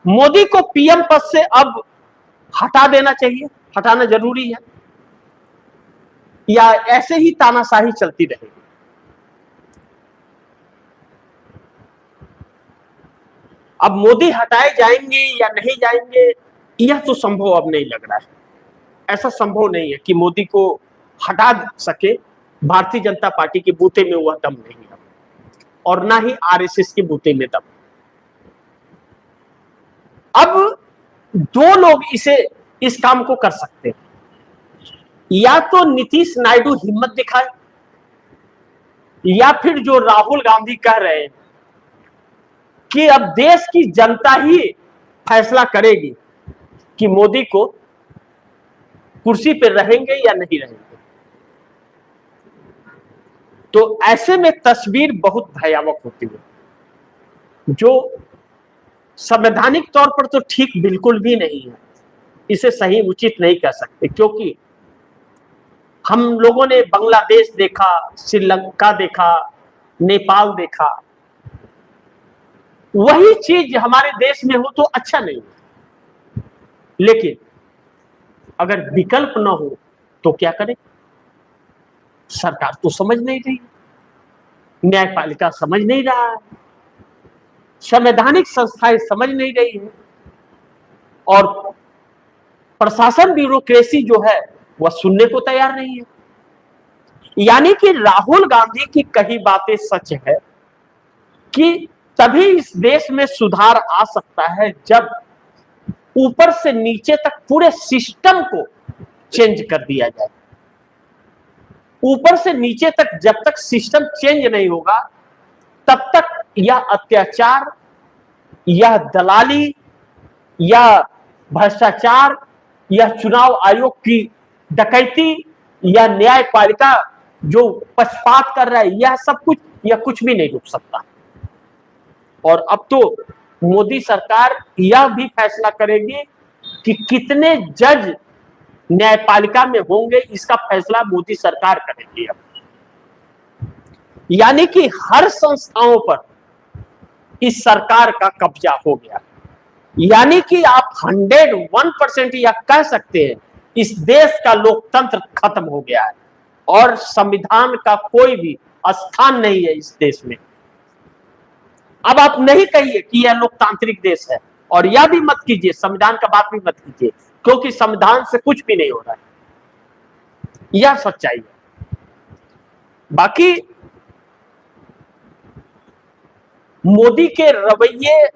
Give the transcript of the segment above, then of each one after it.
मोदी को पीएम पद से अब हटा देना चाहिए, हटाना जरूरी है, या ऐसे ही तानाशाही चलती रहेगी? अब मोदी हटाए जाएंगे या नहीं जाएंगे, यह तो संभव अब नहीं लग रहा है। ऐसा संभव नहीं है कि मोदी को हटा सके भारतीय जनता पार्टी के बूते में, वह दम नहीं है, और ना ही आरएसएस के बूते में दम। अब दो लोग इस काम को कर सकते हैं, या तो नीतीश नायडू हिम्मत दिखाए, या फिर जो राहुल गांधी कह रहे हैं कि अब देश की जनता ही फैसला करेगी कि मोदी को कुर्सी पर रहेंगे या नहीं रहेंगे। तो ऐसे में तस्वीर बहुत भयावह होती है, जो संवैधानिक तौर पर तो ठीक बिल्कुल भी नहीं है, इसे सही उचित नहीं कह सकते, क्योंकि हम लोगों ने बांग्लादेश देखा, श्रीलंका देखा, नेपाल देखा, वही चीज हमारे देश में हो तो अच्छा नहीं है। लेकिन अगर विकल्प न हो तो क्या करें? सरकार तो समझ नहीं रही, न्यायपालिका समझ नहीं रहा है, संवैधानिक संस्थाएं समझ नहीं रही है, और प्रशासन ब्यूरोक्रेसी जो है वह सुनने को तैयार नहीं है। यानी कि राहुल गांधी की कही बातें सच है कि तभी इस देश में सुधार आ सकता है जब ऊपर से नीचे तक पूरे सिस्टम को चेंज कर दिया जाए। ऊपर से नीचे तक जब तक सिस्टम चेंज नहीं होगा, तब तक यह अत्याचार, यह दलाली, यह भ्रष्टाचार, यह चुनाव आयोग की डकैती, या न्यायपालिका जो पक्षपात कर रहा है, यह सब कुछ, यह कुछ भी नहीं रुक सकता। और अब तो मोदी सरकार यह भी फैसला करेगी कि कितने जज न्यायपालिका में होंगे, इसका फैसला मोदी सरकार करेगी। अब यानी कि हर संस्थाओं पर इस सरकार का कब्जा हो गया। यानी कि आप 101% यह कह सकते हैं इस देश का लोकतंत्र खत्म हो गया है, और संविधान का कोई भी स्थान नहीं है इस देश में। अब आप नहीं कहिए कि यह लोकतांत्रिक देश है, और यह भी मत कीजिए, संविधान का बात भी मत कीजिए, क्योंकि संविधान से कुछ भी नहीं हो रहा है। यह सच्चाई है। बाकी मोदी के रवैये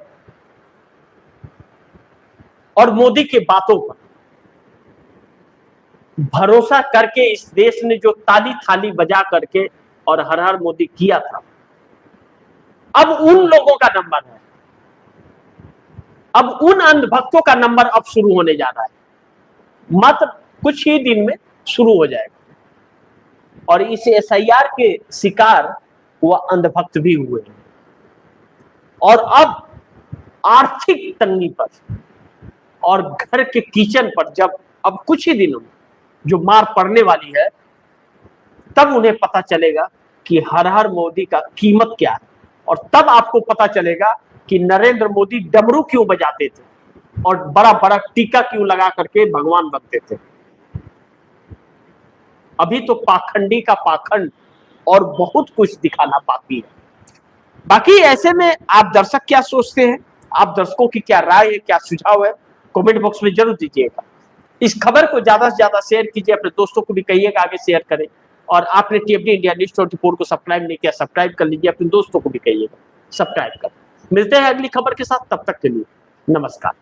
और मोदी के बातों पर भरोसा करके इस देश ने जो ताली थाली बजा करके और हर हर मोदी किया था, अब उन लोगों का नंबर है, अब उन अंधभक्तों का नंबर अब शुरू होने जा रहा है। मात्र कुछ ही दिन में शुरू हो जाएगा, और इस एसआईआर के शिकार वह अंधभक्त भी हुए हैं। और अब आर्थिक तंगी पर और घर के किचन पर जब अब कुछ ही दिनों में जो मार पड़ने वाली है, तब उन्हें पता चलेगा कि हर हर मोदी का कीमत क्या है, और तब आपको पता चलेगा कि नरेंद्र मोदी डमरू क्यों बजाते थे और बड़ा बड़ा टीका क्यों लगा करके भगवान बनते थे। अभी तो पाखंडी का पाखंड और बहुत कुछ दिखाना बाकी है। बाकी ऐसे में आप दर्शक क्या सोचते हैं, आप दर्शकों की क्या राय है, क्या सुझाव है, कमेंट बॉक्स में जरूर दीजिएगा। इस खबर को ज्यादा से ज्यादा शेयर कीजिए, अपने दोस्तों को भी कहिएगा आगे शेयर करें, और आपने टीएफडी इंडिया न्यूज़ 24 को सब्सक्राइब नहीं किया, सब्सक्राइब कर लीजिए, अपने दोस्तों को भी कहिएगा सब्सक्राइब कर। मिलते हैं अगली खबर के साथ, तब तक के लिए नमस्कार।